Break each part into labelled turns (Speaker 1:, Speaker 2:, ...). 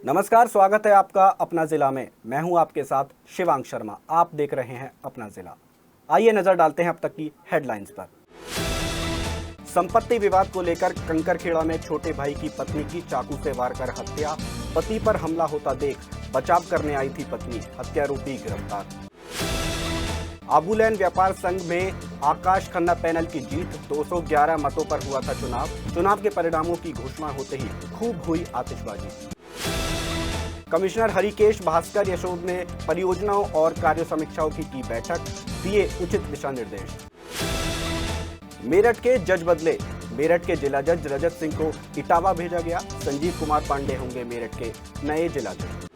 Speaker 1: नमस्कार, स्वागत है आपका अपना जिला में। मैं हूं आपके साथ शिवांग शर्मा। आप देख रहे हैं अपना जिला। आइए नजर डालते हैं अब तक की हेडलाइंस पर। संपत्ति विवाद को लेकर कंकरखेड़ा में छोटे भाई की पत्नी की चाकू से वार कर हत्या। पति पर हमला होता देख बचाव करने आई थी पत्नी, हत्यारोपी गिरफ्तार। आबूलैन व्यापार संघ में आकाश खन्ना पैनल की जीत। 211 मतों पर हुआ था चुनाव। चुनाव के परिणामों की घोषणा होते ही खूब हुई आतिशबाजी। कमिश्नर हरिकेश भास्कर यशोद ने परियोजनाओं और कार्य समीक्षाओं की बैठक, दिए उचित दिशा निर्देश। मेरठ के जज बदले। मेरठ के जिला जज रजत सिंह को इटावा भेजा गया। संजीव कुमार पांडे होंगे मेरठ के नए जिला जज।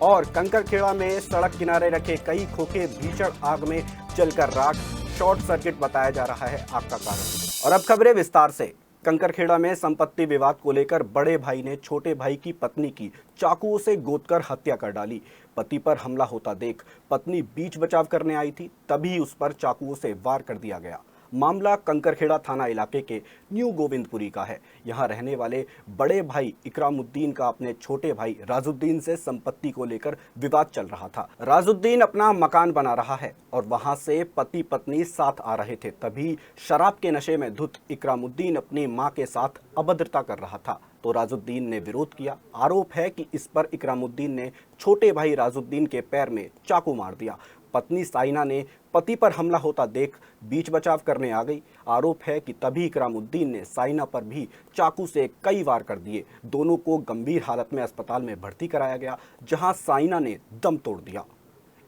Speaker 1: और कंकरखेड़ा में सड़क किनारे रखे कई खोखे भीषण आग में जलकर राख। शॉर्ट सर्किट बताया जा रहा है आग का कारण। और अब खबरें विस्तार से। कंकरखेड़ा में संपत्ति विवाद को लेकर बड़े भाई ने छोटे भाई की पत्नी की चाकुओं से गोदकर हत्या कर डाली। पति पर हमला होता देख पत्नी बीच बचाव करने आई थी, तभी उस पर चाकुओं से वार कर दिया गया। मामला कंकरखेड़ा थाना इलाके के न्यू गोविंदपुरी का है। यहां रहने वाले बड़े भाई इकरामुद्दीन का अपने छोटे भाई राजुद्दीन से संपत्ति को लेकर विवाद चल रहा था। राजुद्दीन अपना मकान बना रहा है और वहां से पति पत्नी साथ आ रहे थे, तभी शराब के नशे में धुत इकरामुद्दीन अपनी मां के साथ अभद्रता कर रहा था तो राजुद्दीन ने विरोध किया। आरोप है कि इस पर इकरामुद्दीन ने छोटे भाई राजुद्दीन के पैर में चाकू मार दिया। पत्नी साइना ने पति पर हमला होता देख बीच बचाव करने आ गई। आरोप है कि तभी इकरामुद्दीन ने साइना पर भी चाकू से कई वार कर दिए। दोनों को गंभीर हालत में अस्पताल में भर्ती कराया गया, जहां साइना ने दम तोड़ दिया।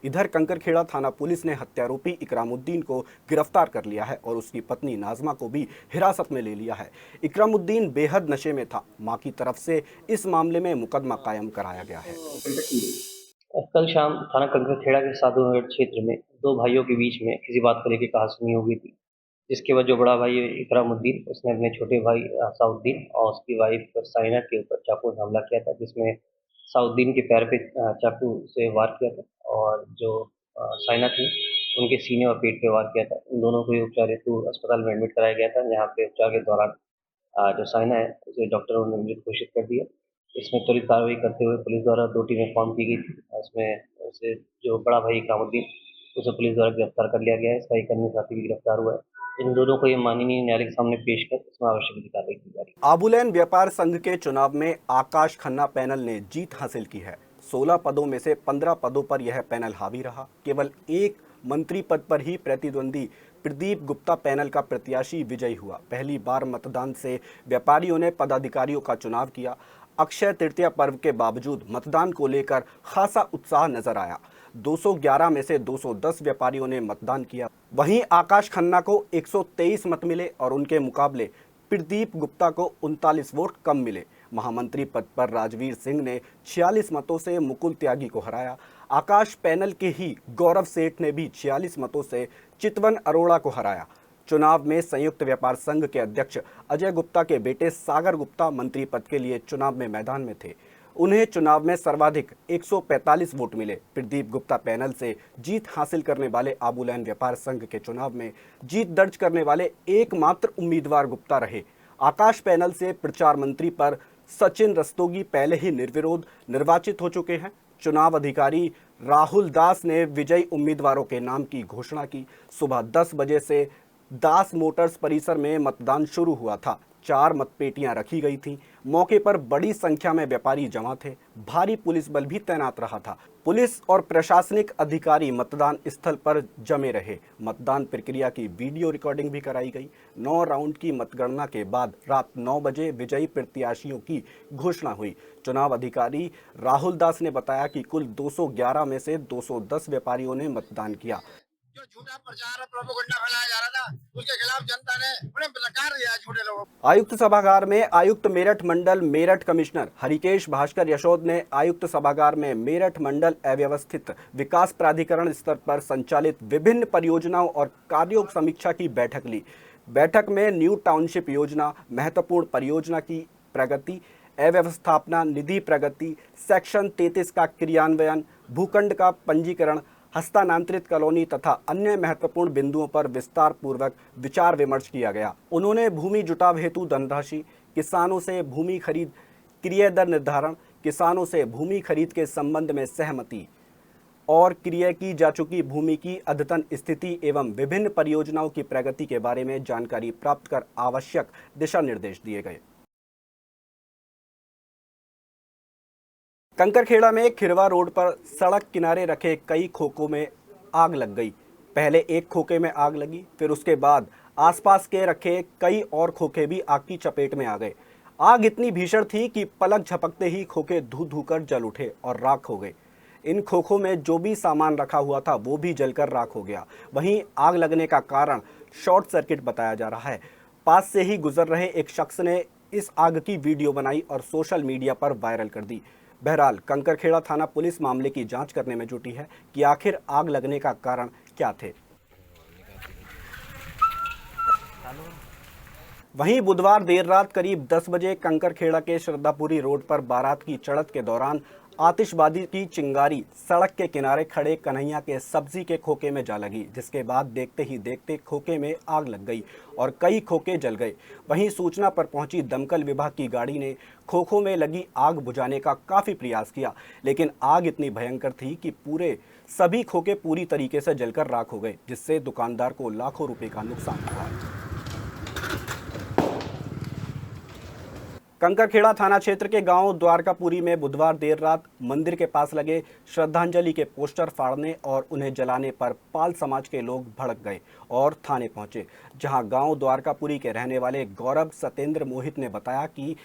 Speaker 1: इधर कंकरखेड़ा थाना पुलिस ने हत्यारोपी इकरामुद्दीन को गिरफ्तार कर लिया है और उसकी पत्नी नाजमा को भी हिरासत में ले लिया है। इकरामुद्दीन बेहद नशे में था। मां की तरफ से इस मामले में मुकदमा कायम कराया गया है।
Speaker 2: कल शाम थाना कंकरखेड़ा के साधुनगर क्षेत्र में दो भाइयों के बीच में किसी बात को लेकर कहासुनी हो गई थी, जिसके बाद जो बड़ा भाई इकरामुद्दीन उसने अपने छोटे भाई साउद्दीन और उसकी वाइफ साइना के ऊपर चाकू से हमला किया था, जिसमें साउद्दीन के पैर पे चाकू से वार किया था और जो साइना थी उनके सीने और पेट पे वार किया था। इन दोनों को उपचार हेतु अस्पताल में एडमिट कराया गया था, जहाँ पे उपचार के दौरान जो साइना है उसे डॉक्टरों ने मृत घोषित कर दिया। इसमें त्वरित कार्रवाई करते हुए पुलिस द्वारा 2 टीमें फॉर्म की गई थी। इसमें उसे जो बड़ा भाई इकरामुद्दीन उसे पुलिस द्वारा गिरफ्तार कर लिया गया है। इसका एक अन्य साथी भी गिरफ्तार हुआ है। इन दोनों को ये माननीय न्यायालय के सामने पेश कर इसमें आवश्यक कार्रवाई की जा रही है।
Speaker 1: आबूलैन व्यापार संघ के चुनाव में आकाश खन्ना पैनल ने जीत हासिल की है। 16 पदों में से 15 पदों पर यह पैनल हावी रहा। केवल एक मंत्री पद पर ही प्रतिद्वंदी प्रदीप गुप्ता पैनल का प्रत्याशी विजयी हुआ। पहली बार मतदान से व्यापारियों ने पदाधिकारियों का चुनाव किया। अक्षय तृतीया पर्व के बावजूद मतदान को लेकर खासा उत्साह नजर आया। 211 में से 210 व्यापारियों ने मतदान किया। वहीं आकाश खन्ना को 123 मत मिले और उनके मुकाबले प्रदीप गुप्ता को 39 वोट कम मिले। महामंत्री पद पर राजवीर सिंह ने 46 मतों से मुकुल त्यागी को हराया। आकाश पैनल के ही गौरव सेठ ने भी 46 मतों से चितवन अरोड़ा को हराया। चुनाव में संयुक्त व्यापार संघ के अध्यक्ष अजय गुप्ता के बेटे सागर गुप्ता मंत्री पद के लिए चुनाव में मैदान में थे। उन्हें चुनाव में सर्वाधिक 145 वोट मिले। प्रदीप गुप्ता पैनल से जीत हासिल करने वाले आबूलैन व्यापार संघ के चुनाव में जीत दर्ज करने वाले एकमात्र उम्मीदवार गुप्ता रहे। आकाश पैनल से प्रचार मंत्री पर सचिन रस्तोगी पहले ही निर्विरोध निर्वाचित हो चुके हैं। चुनाव अधिकारी राहुल दास ने विजयी उम्मीदवारों के नाम की घोषणा की। सुबह 10 बजे से दास मोटर्स परिसर में मतदान शुरू हुआ था। 4 मतपेटियां रखी गई थीं। मौके पर बड़ी संख्या में व्यापारी जमा थे। भारी पुलिस बल भी तैनात रहा था। पुलिस और प्रशासनिक अधिकारी मतदान स्थल पर जमे रहे। मतदान प्रक्रिया की वीडियो रिकॉर्डिंग भी कराई गई। 9 राउंड की मतगणना के बाद रात 9 बजे विजयी प्रत्याशियों की घोषणा हुई। चुनाव अधिकारी राहुल दास ने बताया कि कुल 211 में से 210 व्यापारियों ने मतदान किया।
Speaker 3: जो झूठा प्रचार और प्रोपेगेंडा फैलाया जा रहा था, उसके खिलाफ जनता ने उन्हें ललकार दिया है झूठे लोगों को।
Speaker 1: आयुक्त सभागार में आयुक्त मेरठ मंडल मेरठ कमिश्नर हरिकेश भास्कर यशोद ने आयुक्त सभागार में मेरठ मंडल अव्यवस्थित विकास प्राधिकरण स्तर पर संचालित विभिन्न परियोजनाओं और कार्यों समीक्षा की बैठक ली। बैठक में न्यू टाउनशिप योजना, महत्वपूर्ण परियोजना की प्रगति, अव्यवस्थापना निधि प्रगति, सेक्शन 33 का क्रियान्वयन, भूखंड का पंजीकरण, हस्तांतरित कॉलोनी तथा अन्य महत्वपूर्ण बिंदुओं पर विस्तार पूर्वक विचार विमर्श किया गया। उन्होंने भूमि जुटाव हेतु धनराशि, किसानों से भूमि खरीद, क्रय दर निर्धारण, किसानों से भूमि खरीद के संबंध में सहमति और क्रय की जा चुकी भूमि की अद्यतन स्थिति एवं विभिन्न परियोजनाओं की प्रगति के बारे में जानकारी प्राप्त कर आवश्यक दिशा निर्देश दिए गए। कंकरखेड़ा में खिरवा रोड पर सड़क किनारे रखे कई खोखों में आग लग गई। पहले एक खोखे में आग लगी, फिर उसके बाद आसपास के रखे कई और खोखे भी आग की चपेट में आ गए। आग इतनी भीषण थी कि पलक झपकते ही खोखे धू धू कर जल उठे और राख हो गए। इन खोखों में जो भी सामान रखा हुआ था वो भी जलकर राख हो गया। वहीं आग लगने का कारण शॉर्ट सर्किट बताया जा रहा है। पास से ही गुजर रहे एक शख्स ने इस आग की वीडियो बनाई और सोशल मीडिया पर वायरल कर दी। बहरहाल कंकरखेड़ा थाना पुलिस मामले की जांच करने में जुटी है कि आखिर आग लगने का कारण क्या थे। वहीं बुधवार देर रात करीब 10 बजे कंकरखेड़ा के श्रद्धापुरी रोड पर बारात की चढ़त के दौरान आतिशबाजी की चिंगारी सड़क के किनारे खड़े कन्हैया के सब्जी के खोखे में जा लगी, जिसके बाद देखते ही देखते खोखे में आग लग गई और कई खोखे जल गए। वहीं सूचना पर पहुंची दमकल विभाग की गाड़ी ने खोखों में लगी आग बुझाने का काफी प्रयास किया, लेकिन आग इतनी भयंकर थी कि सभी खोखे पूरी तरीके से जलकर राख हो गए, जिससे दुकानदार को लाखों रुपए का नुकसान हुआ। कंकरखेड़ा थाना क्षेत्र के गांव द्वारकापुरी में बुधवार देर रात मंदिर के पास लगे श्रद्धांजलि के पोस्टर फाड़ने और उन्हें जलाने पर पाल समाज के लोग भड़क गए और थाने पहुंचे, जहां गांव द्वारकापुरी के रहने वाले गौरव सतेंद्र मोहित ने बताया कि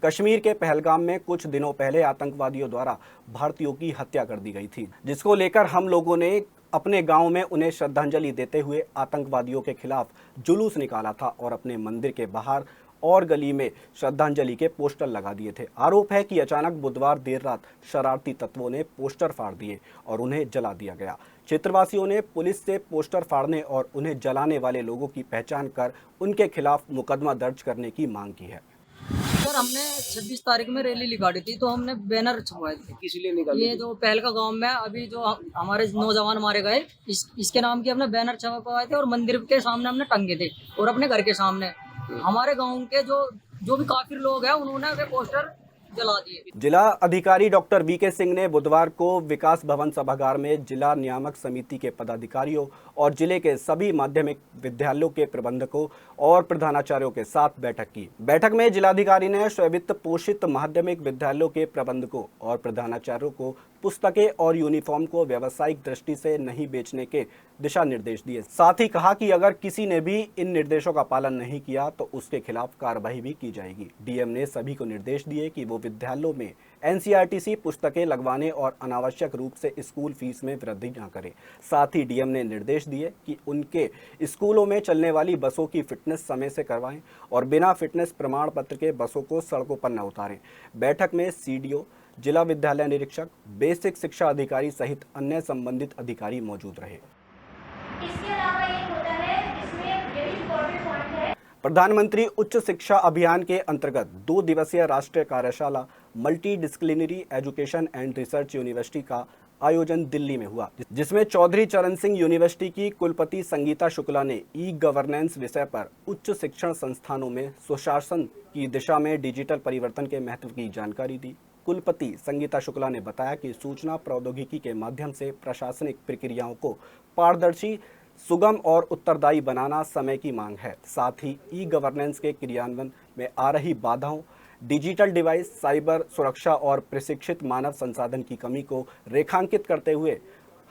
Speaker 1: कश्मीर के पहलगाम में कुछ दिनों पहले आतंकवादियों द्वारा भारतीयों की हत्या कर दी गई थी, जिसको लेकर हम लोगों ने अपने गांव में उन्हें श्रद्धांजलि देते हुए आतंकवादियों के खिलाफ जुलूस निकाला था और अपने मंदिर के बाहर और गली में श्रद्धांजलि के पोस्टर लगा दिए थे। आरोप है कि अचानक बुधवार देर रात शरारती तत्वों ने पोस्टर फाड़ दिए और उन्हें जला दिया गया। क्षेत्रवासियों ने पुलिस से पोस्टर फाड़ने और उन्हें जलाने वाले लोगों की पहचान कर उनके खिलाफ मुकदमा दर्ज करने की मांग की है।
Speaker 4: सर, हमने 26 तारीख में रैली निकाली थी, तो हमने बैनर छपवाए थे।
Speaker 5: किस लिए निकाली?
Speaker 4: ये जो पहलका गांव में अभी जो हमारे नौजवान मारे गए, इसके नाम के हमने बैनर छपवाए थे और मंदिर के सामने हमने टंगे थे और अपने घर के सामने हमारे गांव के जो भी काफिर लोग हैं उन्होंने वे पोस्टर जला दिए।
Speaker 1: जिला अधिकारी डॉक्टर वीके सिंह ने बुधवार को विकास भवन सभागार में जिला नियामक समिति के पदाधिकारियों और जिले के सभी माध्यमिक विद्यालयों के प्रबंधकों और प्रधानाचार्यों के साथ बैठक की। बैठक में जिलाधिकारी ने स्ववित्त पोषित माध्यमिक विद्यालयों के प्रबंधकों और प्रधानाचार्यों को पुस्तकें और यूनिफॉर्म को व्यावसायिक दृष्टि से नहीं बेचने के दिशा निर्देश दिए। साथ ही कहा कि अगर किसी ने भी इन निर्देशों का पालन नहीं किया तो उसके खिलाफ कार्रवाई भी की जाएगी। डीएम ने सभी को निर्देश दिए कि वो विद्यालयों में एनसीईआरटी पुस्तकें लगवाने और अनावश्यक रूप से स्कूल फीस में वृद्धि न करें। साथ ही डीएम ने निर्देश दिए कि उनके स्कूलों में चलने वाली बसों की फिटनेस समय से करवाएं और बिना फिटनेस प्रमाण पत्र के बसों को सड़कों पर न उतारें। बैठक में सीडीओ, जिला विद्यालय निरीक्षक, बेसिक शिक्षा अधिकारी सहित अन्य संबंधित अधिकारी मौजूद रहे।
Speaker 6: इसके अलावा एक होता है जिसमें वेरी इंपॉर्टेंट पॉइंट है।
Speaker 1: प्रधानमंत्री उच्च शिक्षा अभियान के अंतर्गत 2 दिवसीय राष्ट्रीय कार्यशाला multi disciplinary education and research university का आयोजन दिल्ली में हुआ, जिसमें चौधरी चरण सिंह यूनिवर्सिटी की कुलपति संगीता शुक्ला ने ई गवर्नेंस विषय पर उच्च शिक्षण संस्थानों में सुशासन की दिशा में डिजिटल परिवर्तन के महत्व की जानकारी दी। कुलपति संगीता शुक्ला ने बताया कि सूचना प्रौद्योगिकी के माध्यम से प्रशासनिक प्रक्रियाओं को पारदर्शी, सुगम और उत्तरदायी बनाना समय की मांग है। साथ ही ई गवर्नेंस के क्रियान्वयन में आ रही बाधाओं, डिजिटल डिवाइस, साइबर सुरक्षा और प्रशिक्षित मानव संसाधन की कमी को रेखांकित करते हुए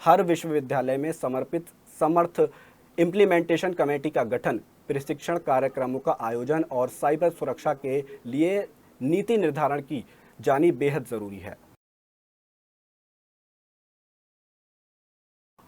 Speaker 1: हर विश्वविद्यालय में समर्थ इम्प्लीमेंटेशन कमेटी का गठन, प्रशिक्षण कार्यक्रमों का आयोजन और साइबर सुरक्षा के लिए नीति निर्धारण की जानी बेहद जरूरी है।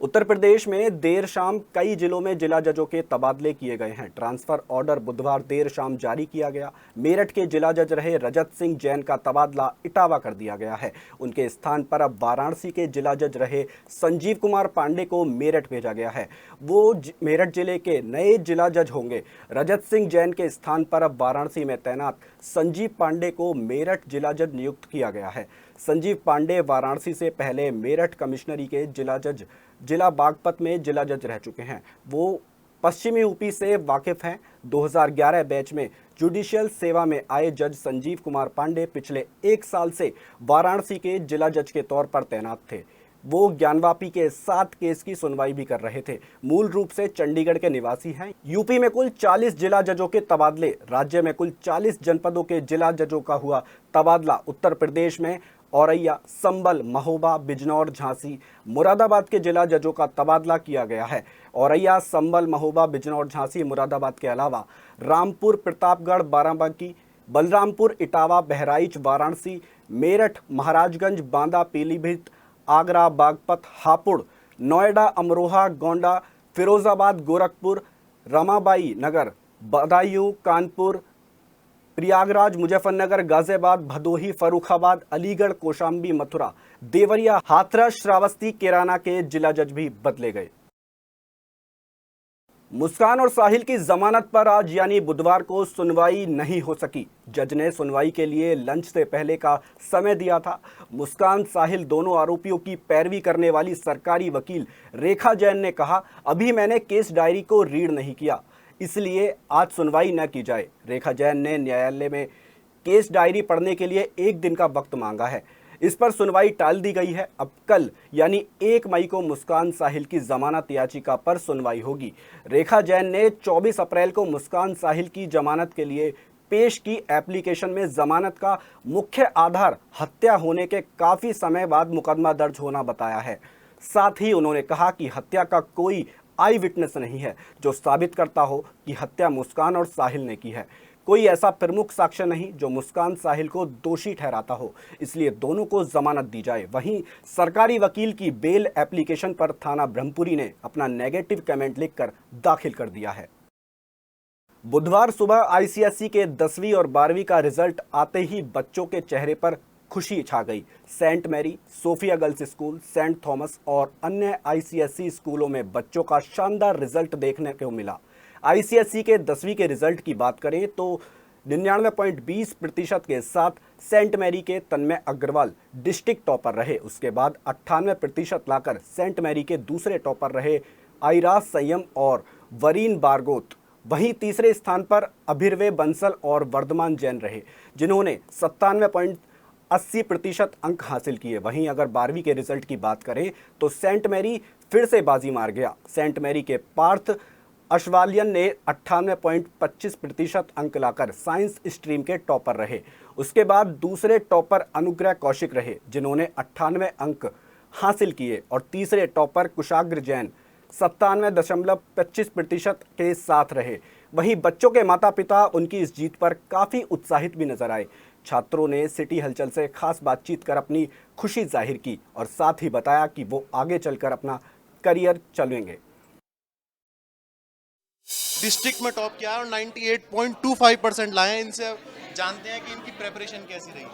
Speaker 1: उत्तर प्रदेश में देर शाम कई जिलों में जिला जजों के तबादले किए गए हैं। ट्रांसफर ऑर्डर बुधवार देर शाम जारी किया गया। मेरठ के जिला जज रहे रजत सिंह जैन का तबादला इटावा कर दिया गया है। उनके स्थान पर अब वाराणसी के जिला जज रहे संजीव कुमार पांडे को मेरठ भेजा गया है। वो मेरठ जिले के नए जिला जज होंगे। रजत सिंह जैन के स्थान पर अब वाराणसी में तैनात संजीव पांडे को मेरठ जिला जज नियुक्त किया गया है। संजीव पांडे वाराणसी से पहले मेरठ कमिश्नरी के जिला जज जिला बागपत में जिला जज रह चुके हैं। वो पश्चिमी यूपी से वाकिफ हैं। 2011 बैच में जुडिशियल सेवा में आए जज संजीव कुमार पांडे पिछले 1 साल से वाराणसी के जिला जज के तौर पर तैनात थे। वो ज्ञानवापी के 7 केस की सुनवाई भी कर रहे थे। मूल रूप से चंडीगढ़ के निवासी हैं। यूपी में कुल 40 जिला जजों के तबादले, राज्य में कुल 40 जनपदों के जिला जजों का हुआ तबादला। उत्तर प्रदेश में औरैया, संबल, महोबा, बिजनौर, झांसी, मुरादाबाद के जिला जजों का तबादला किया गया है। औरैया, संबल, महोबा, बिजनौर, झांसी, मुरादाबाद के अलावा रामपुर, प्रतापगढ़, बाराबंकी, बलरामपुर, इटावा, बहराइच, वाराणसी, मेरठ, महाराजगंज, बांदा, पीलीभीत, आगरा, बागपत, हापुड़, नोएडा, अमरोहा, गोंडा, फिरोजाबाद, गोरखपुर, रमाबाई नगर, बदायूं, कानपुर, प्रयागराज, मुजफ्फरनगर, गाजियाबाद, भदोही, फर्रुखाबाद, अलीगढ़, कौशाम्बी, मथुरा, देवरिया, हाथरस, श्रावस्ती, कैराना के जिला जज भी बदले गए। मुस्कान और साहिल की जमानत पर आज यानी बुधवार को सुनवाई नहीं हो सकी। जज ने सुनवाई के लिए लंच से पहले का समय दिया था। मुस्कान, साहिल दोनों आरोपियों की पैरवी करने वाली सरकारी वकील रेखा जैन ने कहा, अभी मैंने केस डायरी को रीड नहीं किया, इसलिए आज सुनवाई न की जाए। रेखा जैन ने न्यायालय में केस डायरी पढ़ने के लिए 1 दिन का वक्त मांगा है। इस पर सुनवाई टाल दी गई है। अब कल यानी 1 मई को मुस्कान, साहिल की जमानत याचिका पर सुनवाई होगी। रेखा जैन ने 24 अप्रैल को मुस्कान, साहिल की जमानत के लिए पेश की एप्लीकेशन में जमानत का मुख्य आधार हत्या होने के काफ़ी समय बाद मुकदमा दर्ज होना बताया है। साथ ही उन्होंने कहा कि हत्या का कोई आई विटनेस नहीं है जो साबित करता हो कि हत्या मुस्कान और साहिल ने की है। कोई ऐसा प्रमुख साक्ष्य नहीं जो मुस्कान, साहिल को दोषी ठहराता हो, इसलिए दोनों को जमानत दी जाए। वहीं सरकारी वकील की बेल एप्लीकेशन पर थाना ब्रह्मपुरी ने अपना नेगेटिव कमेंट लिखकर दाखिल कर दिया है। बुधवार सुबह आईसीएसई के 10वीं और 12वीं का रिजल्ट आते ही बच्चों के चेहरे पर खुशी छा गई। Saint Mary, Sophia girls school, saint Thomas और अन्य आईसीएसई स्कूलों में बच्चों का शानदार रिजल्ट देखने को मिला। आईसीएसई के 10वीं के रिजल्ट की बात करें तो 99.20% के साथ सेंट मैरी के तन्मय अग्रवाल डिस्ट्रिक्ट टॉपर रहे। उसके बाद 98% लाकर सेंट मैरी के दूसरे टॉपर रहे आइराज संयम और वरीन बारगोत। वहीं तीसरे स्थान पर अभिर्वे बंसल और वर्धमान जैन रहे, जिन्होंने 97.80% अंक हासिल किए। वहीं अगर 12वीं के रिजल्ट की बात करें तो सेंट मैरी फिर से बाजी मार गया। सेंट मैरी के पार्थ अशवालियन ने 98.25% अंक लाकर साइंस स्ट्रीम के टॉपर रहे। उसके बाद दूसरे टॉपर अनुग्रह कौशिक रहे, जिन्होंने 98 अंक हासिल किए और तीसरे टॉपर कुशाग्र जैन 97.25% के साथ रहे। वहीं बच्चों के माता पिता उनकी इस जीत पर काफ़ी उत्साहित भी नजर आए। छात्रों ने सिटी हलचल से खास बातचीत कर अपनी खुशी जाहिर की और साथ ही बताया कि वो आगे चलकर अपना करियर चलेंगे।
Speaker 5: डिस्ट्रिक्ट में टॉप किया है और 98.25% लाए हैं। इनसे जानते हैं कि इनकी प्रेपरेशन कैसी रही।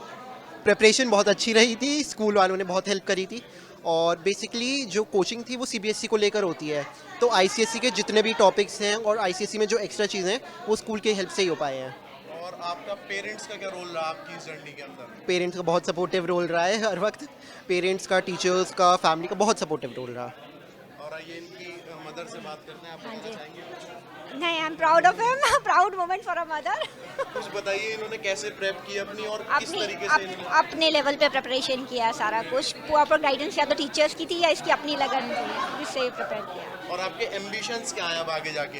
Speaker 7: प्रेपरेशन बहुत अच्छी रही थी, स्कूल वालों ने बहुत हेल्प करी थी और बेसिकली जो कोचिंग थी वो सीबीएसई को लेकर होती है, तो आईसीएसई के जितने भी टॉपिक्स हैं और आईसीएसई में जो एक्स्ट्रा चीज़ें हैं वो स्कूल के हेल्प से ही हो पाए हैं।
Speaker 5: और आपका पेरेंट्स का क्या रोल रहा आपकी इस जर्नी के अंदर?
Speaker 7: पेरेंट्स का बहुत सपोर्टिव रोल रहा है हर वक्त। पेरेंट्स का, टीचर्स का, फैमिली का बहुत सपोर्टिव रोल रहा।
Speaker 5: और आइए इनकी मदर से बात करते हैं। आप बताना चाहेंगे कुछ?
Speaker 8: नहीं, I am proud of him, proud moment for a mother.
Speaker 5: कुछ बताइए इन्होंने कैसे प्रेप की अपनी और किस तरीके से इन्होंने
Speaker 8: अपने लेवल पे प्रिपरेशन किया, सारा कुछ प्रॉपर गाइडेंस या तो टीचर्स की थी या इसकी अपनी लगन थी, जिससे प्रिपेयर किया।
Speaker 5: और आपके एम्बिशंस क्या हैं अब आगे जाके?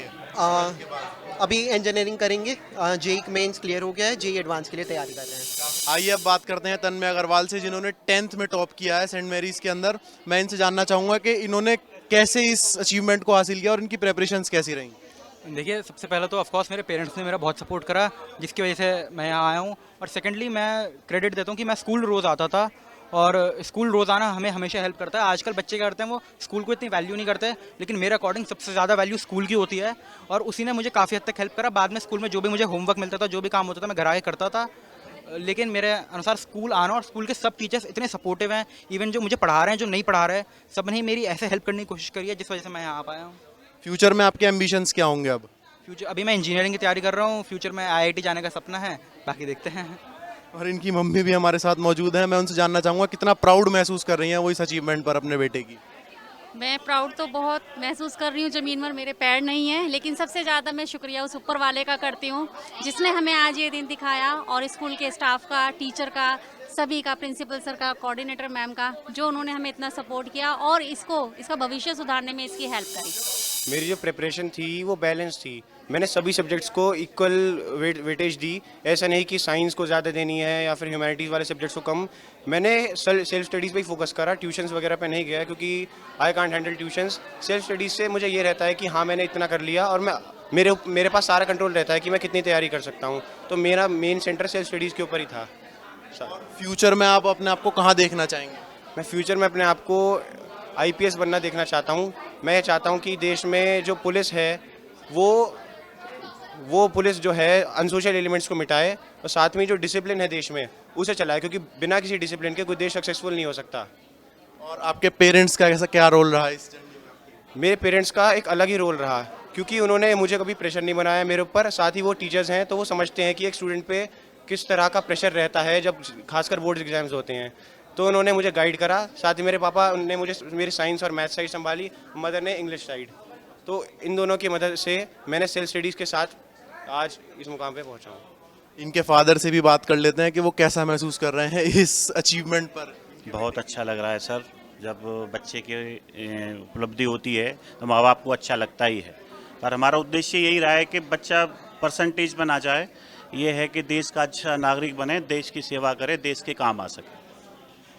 Speaker 7: अभी इंजीनियरिंग करेंगे, जेई मेंस क्लियर हो गया है, जेई एडवांस के लिए तैयारी कर रहे हैं।
Speaker 5: आइए अब बात करते हैं तन्मय अग्रवाल से, जिन्होंने 10th में टॉप किया है सेंट मैरीज के अंदर। मैं इनसे जानना चाहूँगा कि इन्होंने कैसे इस अचीवमेंट को हासिल किया और इनकी प्रेपरेशंस कैसी रही?
Speaker 9: देखिए, सबसे पहले तो ऑफकोर्स मेरे पेरेंट्स ने मेरा बहुत सपोर्ट करा, जिसकी वजह से मैं यहाँ आया हूँ। और सेकेंडली मैं क्रेडिट देता हूँ कि मैं स्कूल रोज़ आता था और स्कूल रोज़ आना हमें हमेशा हेल्प करता है। आजकल बच्चे क्या करते हैं, वो स्कूल को इतनी वैल्यू नहीं करते, लेकिन मेरे अकॉर्डिंग सबसे ज़्यादा वैल्यू स्कूल की होती है और उसी ने मुझे काफ़ी हद तक हेल्प करा। बाद में स्कूल में जो भी मुझे होमवर्क मिलता था, जो भी काम होता था, मैं घर आके करता था। लेकिन मेरे अनुसार स्कूल आना और स्कूल के सब टीचर्स इतने सपोर्टिव हैं, इवन जो मुझे पढ़ा रहे हैं, जो नहीं पढ़ा रहे, सब ने मेरी ऐसे हेल्प करने की कोशिश करी है, जिस वजह से मैं यहाँ आ पाया हूँ।
Speaker 5: फ्यूचर में आपके एम्बिशंस क्या होंगे अब?
Speaker 9: फ्यूचर अभी मैं इंजीनियरिंग की तैयारी कर रहा हूँ, फ्यूचर में आईआईटी जाने का सपना है, बाकी देखते हैं।
Speaker 5: और इनकी मम्मी भी हमारे साथ मौजूद हैं। मैं उनसे जानना चाहूँगा कितना प्राउड महसूस कर रही हैं वो इस अचीवमेंट पर अपने बेटे की।
Speaker 10: मैं प्राउड तो बहुत महसूस कर रही हूँ, ज़मीन पर मेरे पैर नहीं हैं, लेकिन सबसे ज़्यादा मैं शुक्रिया उस ऊपर वाले का करती हूँ जिसने हमें आज ये दिन दिखाया, और स्कूल के स्टाफ का, टीचर का, सभी का, प्रिंसिपल सर का, कोऑर्डिनेटर मैम का, जो उन्होंने हमें इतना सपोर्ट किया और इसका भविष्य सुधारने में इसकी हेल्प करी।
Speaker 11: मेरी जो प्रिपरेशन थी वो बैलेंस थी। मैंने सभी सब्जेक्ट्स को इक्वल वेटेज दी। ऐसा नहीं कि साइंस को ज़्यादा देनी है या फिर ह्यूमैनिटीज़ वाले सब्जेक्ट्स को कम। मैंने सेल्फ स्टडीज़ पे ही फोकस करा, ट्यूशन्स वगैरह पे नहीं गया क्योंकि I can't handle tuitions. Self studies से मुझे ये रहता है कि हाँ मैंने इतना कर लिया और मेरे पास सारा कंट्रोल रहता है कि मैं कितनी तैयारी कर सकता हूँ। तो मेरा मेन सेंटर सेल्फ स्टडीज़ के ऊपर ही था।
Speaker 5: फ्यूचर में आप अपने आप को कहाँ देखना चाहेंगे?
Speaker 11: मैं फ्यूचर में अपने आप को IPS बनना देखना चाहता हूँ। मैं ये चाहता हूँ कि देश में जो पुलिस है वो पुलिस जो है अनसोशल एलिमेंट्स को मिटाए और साथ में जो डिसिप्लिन है देश में उसे चलाए, क्योंकि बिना किसी डिसिप्लिन के कोई देश सक्सेसफुल नहीं हो सकता।
Speaker 5: और आपके पेरेंट्स का ऐसा क्या रोल रहा इस जर्नी में?
Speaker 11: मेरे पेरेंट्स का एक अलग ही रोल रहा क्योंकि उन्होंने मुझे कभी प्रेशर नहीं बनाया मेरे ऊपर। साथ ही वो टीचर्स हैं तो वो समझते हैं कि एक स्टूडेंट पे किस तरह का प्रेशर रहता है जब खासकर बोर्ड एग्जाम्स होते हैं। तो उन्होंने मुझे गाइड करा। साथ ही मेरे पापा ने मुझे मेरी साइंस और मैथ साइड संभाली, मदर ने इंग्लिश साइड। तो इन दोनों की मदद से मैंने सेल्फ स्टडीज़ के साथ आज इस मुकाम पे पहुंचा हूँ।
Speaker 5: इनके फादर से भी बात कर लेते हैं कि वो कैसा महसूस कर रहे हैं इस अचीवमेंट पर।
Speaker 12: बहुत अच्छा लग रहा है सर। जब बच्चे की उपलब्धि होती है तो माँ बाप को अच्छा लगता ही है, पर हमारा उद्देश्य यही रहा है कि बच्चा परसेंटेज में ना जाए, ये है कि देश का अच्छा नागरिक बने, देश की सेवा करे, देश के काम आ सके।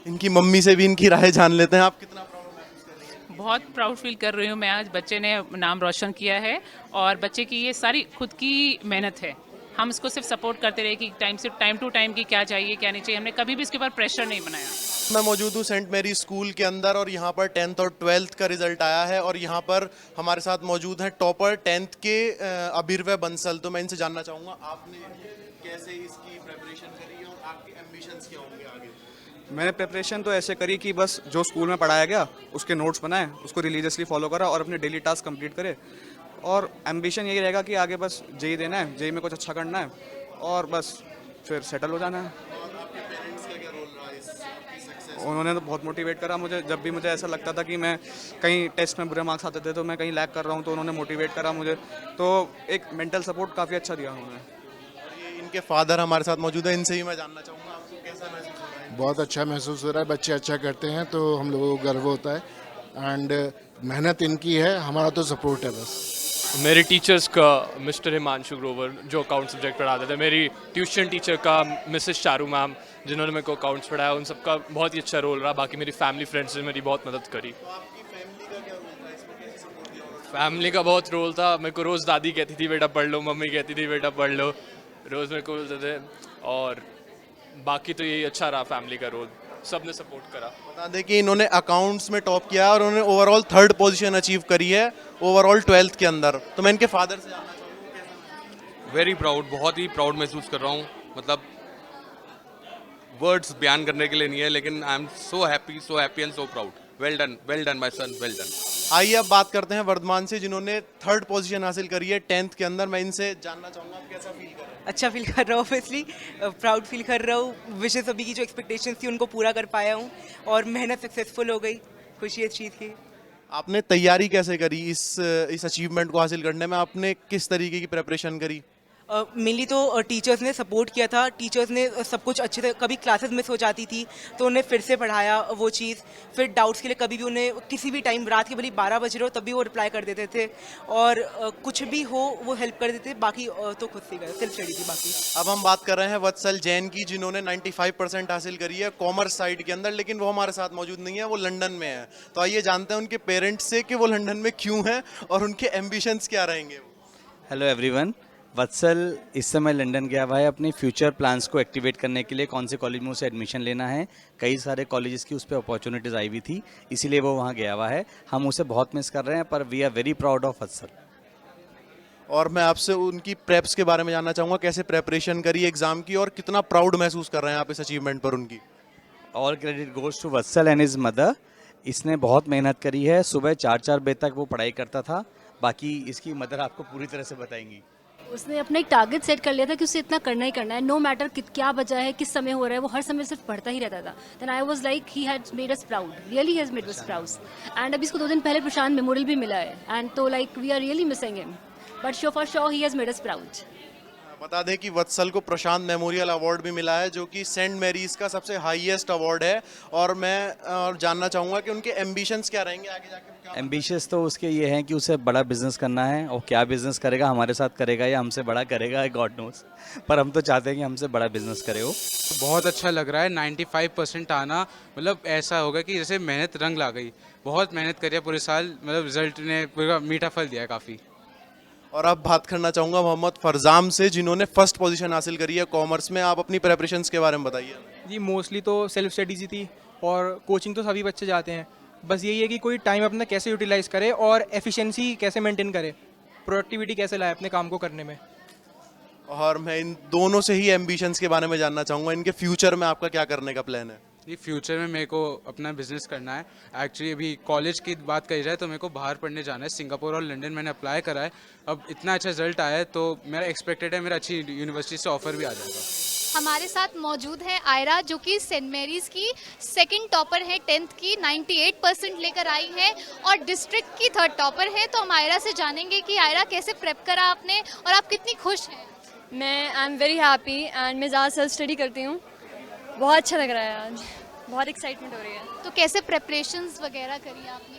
Speaker 5: इनकी मम्मी से भी इनकी राय जान लेते हैं। आप कितना प्राउड महसूस कर रही हैं?
Speaker 13: बहुत प्राउड फील कर रही हूँ मैं। आज बच्चे ने नाम रोशन किया है और बच्चे की ये सारी खुद की मेहनत है। हम इसको सिर्फ सपोर्ट करते रहे कि टाइम टू टाइम की क्या चाहिए क्या नहीं चाहिए। हमने कभी भी इसके ऊपर प्रेशर नहीं बनाया।
Speaker 5: मैं मौजूद हूँ सेंट मैरी स्कूल के अंदर और यहाँ पर 10th और 12th का रिजल्ट आया है और यहाँ पर हमारे साथ मौजूद हैं टॉपर 10th के अभिर्वय बंसल। तो मैं इनसे जानना चाहूँगा आपने कैसे इसकी प्रिपरेशन करी और आपके एम्बिशंस क्या होंगे आगे?
Speaker 14: मैंने प्रिपरेशन तो ऐसे करी कि बस जो स्कूल में पढ़ाया गया उसके नोट्स बनाए, उसको रिलीजियसली फॉलो करा और अपने डेली टास्क कंप्लीट करे। और एम्बिशन यही रहेगा कि आगे बस जेई देना है, जेई में कुछ अच्छा करना है और बस फिर सेटल हो जाना है।
Speaker 5: और आपके पेरेंट्स का क्या रोल रहा है इस आपकी सक्सेस?
Speaker 14: उन्होंने तो बहुत मोटिवेट करा मुझे। जब भी मुझे ऐसा लगता था कि मैं कहीं टेस्ट में बुरे मार्क्स आते थे तो मैं कहीं लैग कर रहा हूँ, तो उन्होंने मोटिवेट करा मुझे। तो एक मेंटल सपोर्ट काफ़ी अच्छा दिया उन्होंने।
Speaker 5: इनके फादर हमारे साथ मौजूद है, इनसे ही मैं जानना चाहूँगा आपको कैसा महसूस हो रहा है?
Speaker 15: बहुत अच्छा महसूस हो रहा है। बच्चे अच्छा करते हैं तो हम लोगों को गर्व होता है एंड मेहनत इनकी है, हमारा तो सपोर्ट है बस।
Speaker 16: मेरे टीचर्स का मिस्टर हिमांशु ग्रोवर जो अकाउंट सब्जेक्ट पढ़ाते थे, मेरी ट्यूशन टीचर का मिसेस चारू मैम जिन्होंने मेरे को अकाउंट्स पढ़ाया, उन सबका बहुत ही अच्छा रोल रहा। बाकी मेरी फैमिली फ्रेंड्स ने मेरी बहुत मदद करी।
Speaker 5: तो आपकी फैमिली का क्या रोल था इसमें, कैसे सपोर्ट किया?
Speaker 16: फैमिली का बहुत रोल था। मेरे को रोज़ दादी कहती थी बेटा पढ़ लो, मम्मी कहती थी बेटा पढ़ लो, रोज़ मेरे को बोलते थे। और बाकी तो यही अच्छा रहा फैमिली का रोल, सब ने सपोर्ट करा।
Speaker 5: बता दें कि इन्होंने अकाउंट्स में टॉप किया और उन्होंने ओवरऑल 3rd पोजीशन अचीव करी है ओवरऑल 12th के अंदर। तो मैं इनके फादर से जानना चाहूँगा।
Speaker 17: वेरी प्राउड, बहुत ही प्राउड महसूस कर रहा हूँ। मतलब वर्ड्स बयान करने के लिए नहीं है, लेकिन I am so happy and so proud. Well done my son, well done.
Speaker 5: आइए अब बात करते हैं वर्धमान से जिन्होंने 3rd पोजीशन हासिल करी है 10th के अंदर। मैं इनसे जानना चाहूँगा आप कैसा फील कर रहे हैं?
Speaker 18: अच्छा फील कर रहा हूँ, ऑब्वियसली प्राउड फील कर रहा हूँ। विशेष अभी की जो एक्सपेक्टेशंस थी उनको पूरा कर पाया हूँ और मेहनत सक्सेसफुल हो गई। खुशी है इस चीज़ की।
Speaker 5: आपने तैयारी कैसे करी इस अचीवमेंट को हासिल करने में? आपने किस तरीके की प्रिपरेशन करी?
Speaker 18: मेनली तो टीचर्स ने सपोर्ट किया था। टीचर्स ने सब कुछ अच्छे से, कभी क्लासेस मिस हो जाती थी तो उन्हें फिर से पढ़ाया वो चीज़। फिर डाउट्स के लिए कभी भी उन्हें किसी भी टाइम, रात के भले 12 बज रहे हो तब भी वो रिप्लाई कर देते थे और कुछ भी हो वो हेल्प कर देते। बाकी तो खुद से सेल्फ स्टडी थी बाकी।
Speaker 5: अब हम बात कर रहे हैं वत्सल जैन की जिन्होंने 95% हासिल करी है कॉमर्स साइड के अंदर, लेकिन वो हमारे साथ मौजूद नहीं है, वो लंदन में है। तो आइए जानते हैं उनके पेरेंट्स से कि वो लंदन में क्यों हैं और उनके एम्बिशंस क्या रहेंगे।
Speaker 19: हेलो एवरीवन, वत्सल इस समय लंदन गया हुआ है अपने फ्यूचर प्लान्स को एक्टिवेट करने के लिए। कौन से कॉलेज में उसे एडमिशन लेना है, कई सारे कॉलेजेस की उस पर अपॉर्चुनिटीज़ आई हुई थी, इसीलिए वो वहाँ गया हुआ है। हम उसे बहुत मिस कर रहे हैं, पर we are very proud of Vatsal.
Speaker 5: और मैं आपसे उनकी प्रेप्स के बारे में जानना चाहूँगा, कैसे प्रेपरेशन करी एग्ज़ाम की और कितना प्राउड महसूस कर रहे हैं आप इस अचीवमेंट पर उनकी?
Speaker 19: All credit goes to Vatsal and his mother. इसने बहुत मेहनत करी है, सुबह 4-4 बजे तक वो पढ़ाई करता था। बाकी इसकी मदर आपको पूरी तरह से बताएंगी।
Speaker 20: उसने अपना एक टारगेट सेट कर लिया था कि उसे इतना करना ही करना है, नो मैटर क्या बचा है, किस समय हो रहा है, वो हर समय सिर्फ पढ़ता ही रहता था. Then I was like he had made us proud, really he has made us proud. And अभी इसको 2 दिन पहले प्रशांत मेमोरियल भी मिला है, एंड तो like we are really missing him, but sure for sure he has made us proud.
Speaker 5: बता दें कि वत्सल को प्रशांत मेमोरियल अवार्ड भी मिला है, जो कि सेंट मैरीज का सबसे हाईएस्ट अवार्ड है. और मैं जानना चाहूँगा कि उनके एम्बिशंस क्या रहेंगे आगे जाके.
Speaker 19: एम्बिशियस तो उसके ये हैं कि उसे बड़ा बिजनेस करना है, और क्या बिजनेस करेगा, हमारे साथ करेगा या हमसे बड़ा करेगा, गॉड नोस, पर हम तो चाहते हैं कि हमसे बड़ा बिजनेस करे वो.
Speaker 21: बहुत अच्छा लग रहा है. 95% आना मतलब ऐसा होगा कि जैसे मेहनत रंग ला गई. बहुत मेहनत करी है पूरे साल, मतलब रिजल्ट ने पूरा मीठा फल दिया है काफ़ी.
Speaker 5: और अब बात करना चाहूँगा मोहम्मद फरजाम से, जिन्होंने फर्स्ट पोजीशन हासिल करी है कॉमर्स में. आप अपनी प्रेपरेशंस के बारे में बताइए.
Speaker 22: जी मोस्टली तो सेल्फ स्टडीज ही थी, और कोचिंग तो सभी बच्चे जाते हैं. बस यही है कि कोई टाइम अपना कैसे यूटिलाइज़ करे और एफिशिएंसी कैसे मेंटेन करे, प्रोडक्टिविटी कैसे लाए अपने काम को करने में.
Speaker 5: और मैं इन दोनों से ही एम्बिशंस के बारे में जानना चाहूँगा. इनके फ्यूचर में आपका क्या करने का प्लान है?
Speaker 21: ये फ्यूचर में मेरे को अपना बिजनेस करना है. एक्चुअली अभी कॉलेज की बात करी जाए तो मेरे को बाहर पढ़ने जाना है. सिंगापुर और लंदन मैंने अप्लाई करा है. अब इतना अच्छा रिजल्ट आया है तो मेरा एक्सपेक्टेड है मेरा अच्छी यूनिवर्सिटी से ऑफर भी आ जाएगा.
Speaker 23: हमारे साथ मौजूद है आयरा, जो कि सेंट मैरीज की सेकंड टॉपर है. 10th की 98% लेकर आई है और डिस्ट्रिक्ट की 3rd टॉपर है. तो हम आयरा से जानेंगे कि आयरा कैसे प्रेप करा आपने और आप कितनी खुश हैं.
Speaker 24: आई एम वेरी हैप्पी एंड मैं ज़्यादा सेल्फ स्टडी करती हूँ. बहुत अच्छा लग रहा है आज, बहुत एक्साइटमेंट हो रही है.
Speaker 23: तो कैसे प्रेपरेशंस वगैरह करी आपने?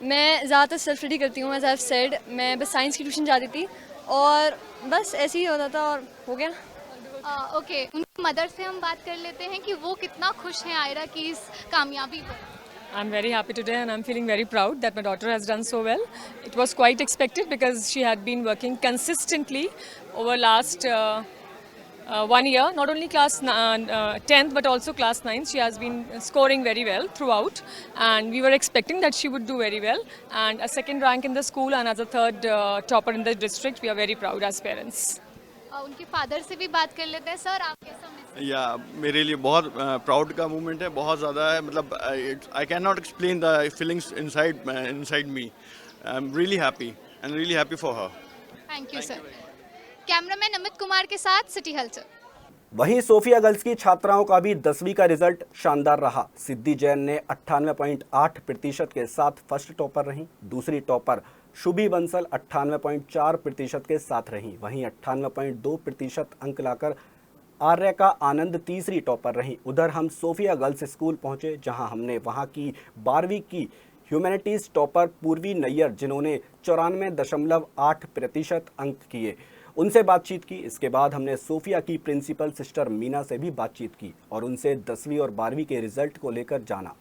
Speaker 24: मैं ज़्यादातर सेल्फ स्टडी करती हूँ. एज आई हैव सेड, मैं बस साइंस की ट्यूशन जाती थी और बस ऐसे ही होता था और हो गया.
Speaker 23: ओके, उनकी मदर से हम बात कर लेते हैं कि वो कितना खुश हैं आयरा की इस कामयाबी पर.
Speaker 25: I'm very happy today and I'm feeling very proud that my daughter has done so well. It was quite expected because she had been working consistently over last 1 year, not only class 10th but also class 9th. She has been scoring very well throughout and we were expecting that she would do very well, and a 2nd rank in the school and as a 3rd topper in the district. We are very proud as parents.
Speaker 23: उनके father से भी बात कर लेते हैं. Sir, आप कैसा
Speaker 26: मेरे लिए बहुत प्राउड का मोमेंट है, बहुत ज़्यादा है. मतलब I can not explain the feelings inside me. I am really happy and really happy for her.
Speaker 23: Thank you sir. Cameraman Amit Kumar के साथ सिटी हलचल.
Speaker 1: वहीं सोफिया गर्ल्स की छात्राओं का भी 10वीं का रिजल्ट शानदार रहा. सिद्धि जैन ने 98.8% के साथ फर्स्ट टॉपर रहीं. दूसरी टॉपर शुभी बंसल 98.4% के साथ रहीं. वहीं 98.2% अंक लाकर आर्या का आनंद तीसरी टॉपर रहीं. उधर हम सोफिया गर्ल्स स्कूल पहुंचे, जहां हमने वहां की 12वीं की ह्यूमैनिटीज़ टॉपर पूर्वी नैयर, जिन्होंने 94.8% अंक किए, उनसे बातचीत की. इसके बाद हमने सोफिया की प्रिंसिपल सिस्टर मीना से भी बातचीत की और उनसे 10वीं और 12वीं के रिजल्ट को लेकर जाना.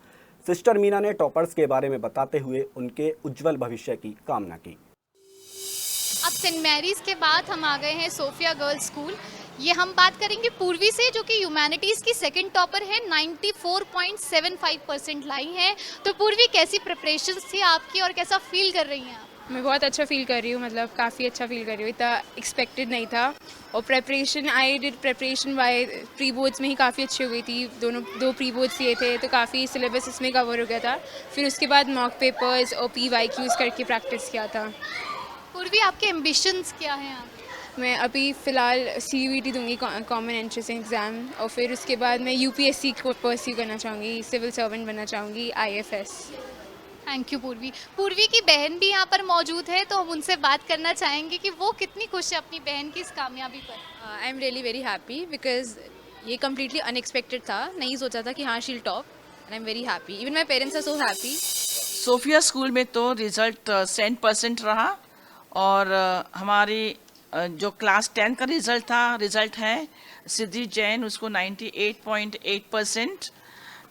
Speaker 1: सिस्टर मीना ने टॉपर्स के बारे में बताते हुए उनके उज्जवल भविष्य की कामना की.
Speaker 23: अब सेंट मैरीज के बाद हम आ गए हैं सोफिया गर्ल्स स्कूल. ये हम बात करेंगे पूर्वी से, जो कि ह्यूमैनिटीज़ की 2nd टॉपर है. 94.75% लाई है. तो पूर्वी, कैसी प्रिपरेशंस थी आपकी और कैसा फील कर रही हैं आप?
Speaker 27: मैं बहुत अच्छा फील कर रही हूँ, मतलब काफ़ी अच्छा फील कर रही हूँ. इतना एक्सपेक्टेड नहीं था. और preparation I did preparation by pre boards में ही काफ़ी अच्छी हो गई थी. दो प्री बोर्ड्स दिए थे तो काफ़ी सिलेबस इसमें कवर हो गया था. फिर उसके बाद मॉक पेपर्स और PYQs करके प्रैक्टिस किया था.
Speaker 23: पूर्वी, आपके एम्बिशंस क्या हैं?
Speaker 27: मैं अभी फ़िलहाल CUET दूंगी, कॉमन एंट्रेंस एग्ज़ाम, और फिर उसके बाद मैं UPSC को परस्यू करना चाहूँगी, सिविल सर्वेंट बनना चाहूँगी, IFS.
Speaker 23: थैंक यू पूर्वी. पूर्वी की बहन भी यहाँ पर मौजूद है, तो हम उनसे बात करना चाहेंगे कि वो कितनी खुश है अपनी बहन की इस कामयाबी पर.
Speaker 28: I am really very happy because ये कम्प्लीटली अनएक्सपेक्टेड था. नहीं सोचा था कि हाँ शील top, and I am very happy. Even my parents are so happy.
Speaker 29: Sophia school में तो रिज़ल्ट 100% रहा, और हमारी जो क्लास 10 का रिज़ल्ट है सिद्धि जैन, उसको 98.8%,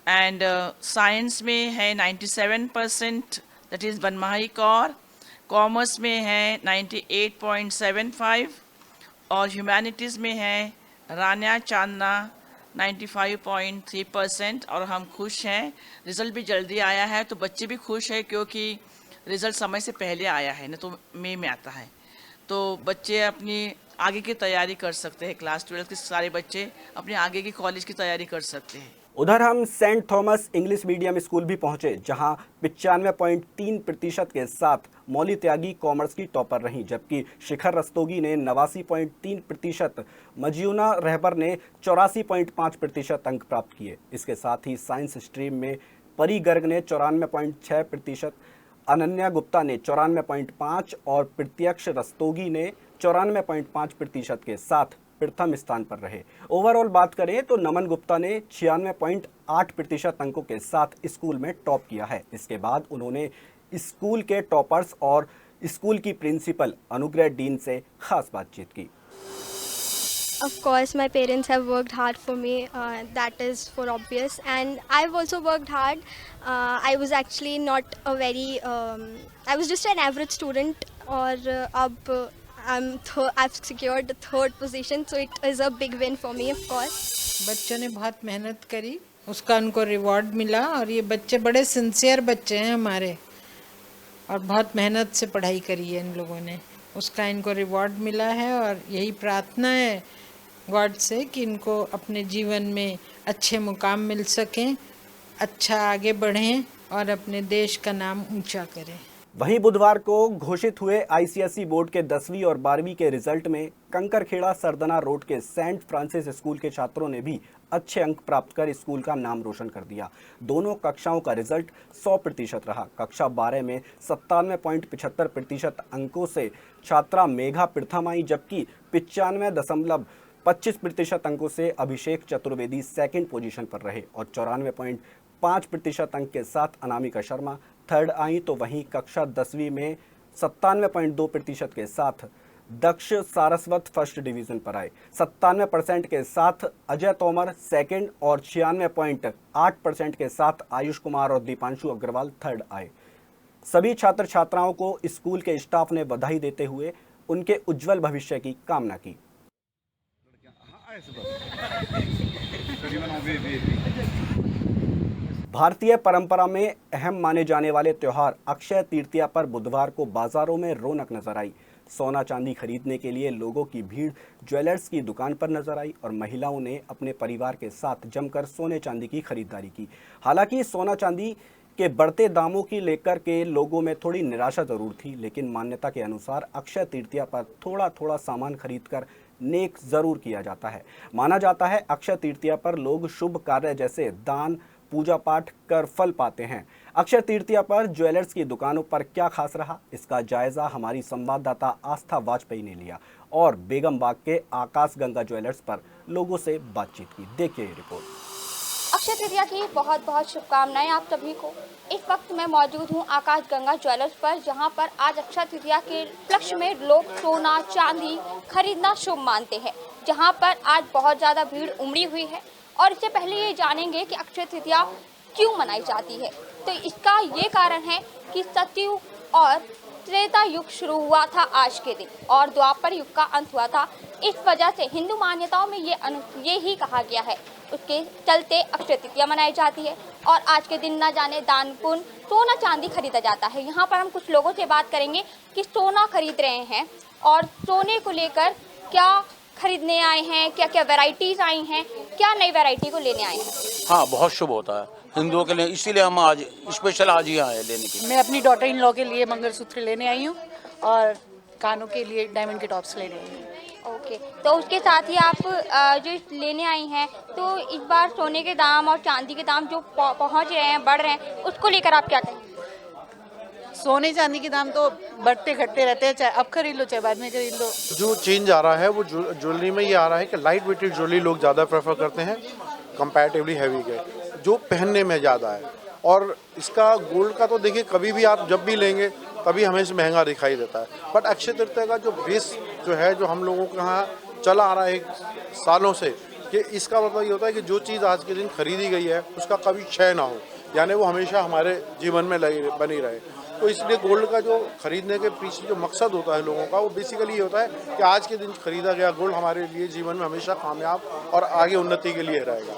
Speaker 29: एंड साइंस में है 97%, दैट इज़ बनमाही कौर. कॉमर्स में है 98.75, और ह्यूमैनिटीज़ में है रान्या चांदना 95.3%. और हम खुश हैं, रिज़ल्ट भी जल्दी आया है तो बच्चे भी खुश हैं, क्योंकि रिज़ल्ट समय से पहले आया है, न तो मई में आता है. तो बच्चे अपनी आगे की तैयारी कर सकते हैं. क्लास 12 के सारे बच्चे अपने आगे की कॉलेज की तैयारी कर सकते हैं.
Speaker 1: उधर हम saint Thomas English medium school भी पहुंचे, जहां 95.3% के साथ मौली त्यागी कॉमर्स की टॉपर रहीं, जबकि शिखर रस्तोगी ने 89.3%, मजियूना रहबर ने 84.5% अंक प्राप्त किए। इसके साथ ही साइंस स्ट्रीम में परी गर्ग ने 94.6%, अनन्या गुप्ता ने 94.5% और प्रत्यक्ष रस्तोगी ने 94.5% के साथ प्रथम स्थान पर रहे। ओवरऑल बात करें तो नमन गुप्ता ने 96.8% अंकों के साथ स्कूल में टॉप किया है। इसके बाद उन्होंने स्कूल के टॉपर्स और स्कूल की प्रिंसिपल अनुग्रह डीन से खास बातचीत की।
Speaker 24: Of course, my parents have worked hard for me. That is for obvious, and I've also worked hard. I was actually not a very. I was just an average student, और अब I've secured the 3rd position, so it is a big win for me, of course.
Speaker 2: बच्चों ने बहुत मेहनत करी, उसका उनको reward मिला, और ये बच्चे बड़े सिंसियर बच्चे हैं हमारे, और बहुत मेहनत से पढ़ाई करी है इन लोगों ने, उसका इनको रिवॉर्ड मिला है। और यही प्रार्थना है गॉड से कि इनको अपने जीवन में अच्छे मुकाम मिल सकें, अच्छा आगे बढ़ें और अपने देश का नाम ऊंचा करें।
Speaker 1: वहीं बुधवार को घोषित हुए आईसीएसई बोर्ड के 10वीं और 12वीं के रिजल्ट में कंकरखेड़ा सरदना रोड के सेंट फ्रांसिस स्कूल के छात्रों ने भी अच्छे अंक प्राप्त कर स्कूल का नाम रोशन कर दिया। दोनों कक्षाओं का रिजल्ट 100% रहा। कक्षा 12 में 97.75% अंकों से छात्रा मेघा प्रथम आई, जबकि 95.25% अंकों से अभिषेक चतुर्वेदी सेकंड पोजीशन पर रहे और 94.5% अंक के साथ अनामिका शर्मा थर्ड आई। तो वहीं कक्षा 10वीं में 97.2% के साथ दक्ष सारस्वत फर्स्ट डिवीजन पर आए। 97% के साथ अजय तोमर सेकंड और 96.8% के साथ आयुष कुमार और दीपांशु अग्रवाल थर्ड आए। सभी छात्र छात्राओं को स्कूल के स्टाफ ने बधाई देते हुए उनके उज्जवल भविष्य की कामना की। भारतीय परंपरा में अहम माने जाने वाले त्योहार अक्षय तृतीया पर बुधवार को बाजारों में रौनक नजर आई। सोना चांदी खरीदने के लिए लोगों की भीड़ ज्वेलर्स की दुकान पर नजर आई और महिलाओं ने अपने परिवार के साथ जमकर सोने चांदी की खरीदारी की। हालांकि सोना चांदी के बढ़ते दामों की लेकर के लोगों में थोड़ी निराशा जरूर थी, लेकिन मान्यता के अनुसार अक्षय तृतीया पर थोड़ा थोड़ा सामान खरीदकर नेक जरूर किया जाता है। माना जाता है अक्षय तृतीया पर लोग शुभ कार्य जैसे दान पूजा पाठ कर फल पाते हैं। अक्षय तृतीया पर ज्वेलर्स की दुकानों पर क्या खास रहा, इसका जायजा हमारी संवाददाता आस्था वाजपेयी ने लिया और बेगम बाग के आकाश गंगा ज्वेलर्स पर लोगों से बातचीत की। देखिए ये रिपोर्ट।
Speaker 3: अक्षय तृतीया की बहुत बहुत शुभकामनाएं आप सभी को। इस वक्त मैं मौजूद हूं आकाश गंगा ज्वेलर्स पर, जहां पर आज अक्षय तृतीया के उपलक्ष्य में लोग सोना चांदी खरीदना शुभ मानते हैं, जहां पर आज बहुत ज़्यादा भीड़ उमड़ी हुई है। और इससे पहले ये जानेंगे कि अक्षय तृतीया क्यों मनाई जाती है। तो इसका ये कारण है कि सतयुग और त्रेता युग शुरू हुआ था आज के दिन और द्वापर युग का अंत हुआ था। इस वजह से हिंदू मान्यताओं में ये ही कहा गया है, उसके चलते अक्षय तृतीया मनाई जाती है। और आज के दिन न जाने दान पुण्य सोना चांदी खरीदा जाता है। यहाँ पर हम कुछ लोगों से बात करेंगे कि सोना खरीद रहे हैं और सोने को लेकर क्या खरीदने आए हैं, क्या क्या वैरायटीज आई हैं, क्या नई वैरायटी को लेने आए हैं।
Speaker 4: हाँ, बहुत शुभ होता है हिंदुओं के लिए, इसीलिए हम आज स्पेशल आज ही आए लेने के लिए।
Speaker 6: मैं अपनी डॉटर इन लॉ के लिए मंगलसूत्र लेने आई हूँ और कानों के लिए डायमंड के टॉप्स लेने आई हूँ।
Speaker 3: ओके, तो उसके साथ ही आप जो लेने आई हैं, तो इस बार सोने के दाम और चांदी के दाम जो पहुँच रहे हैं, बढ़ रहे हैं, उसको लेकर आप क्या कहेंगे?
Speaker 6: सोने चांदी के दाम तो बढ़ते घटते रहते हैं, चाहे अब खरीद लो चाहे बाद में खरीद लो।
Speaker 7: जो चेंज आ रहा है वो ज्वेलरी में ये आ रहा है कि लाइट वेटेड ज्वेलरी लोग ज़्यादा प्रेफर करते हैं कंपैरेटिवली हैवी के, जो पहनने में ज़्यादा है। और इसका गोल्ड का तो देखिए कभी भी आप जब भी लेंगे तभी हमें से महंगा दिखाई देता है, बट अक्षय तृतीया का जो बेस जो है, जो हम लोगों के यहाँ चला आ रहा है सालों से, कि इसका मतलब ये होता है कि जो चीज़ आज के दिन खरीदी गई है उसका कभी क्षय ना हो, यानी वो हमेशा हमारे जीवन में बनी रहे। तो इसलिए गोल्ड का जो खरीदने के पीछे जो मकसद होता है लोगों का, वो बेसिकली ये होता है कि आज के दिन खरीदा गया गोल्ड हमारे लिए जीवन में हमेशा कामयाब और आगे उन्नति के लिए रहेगा।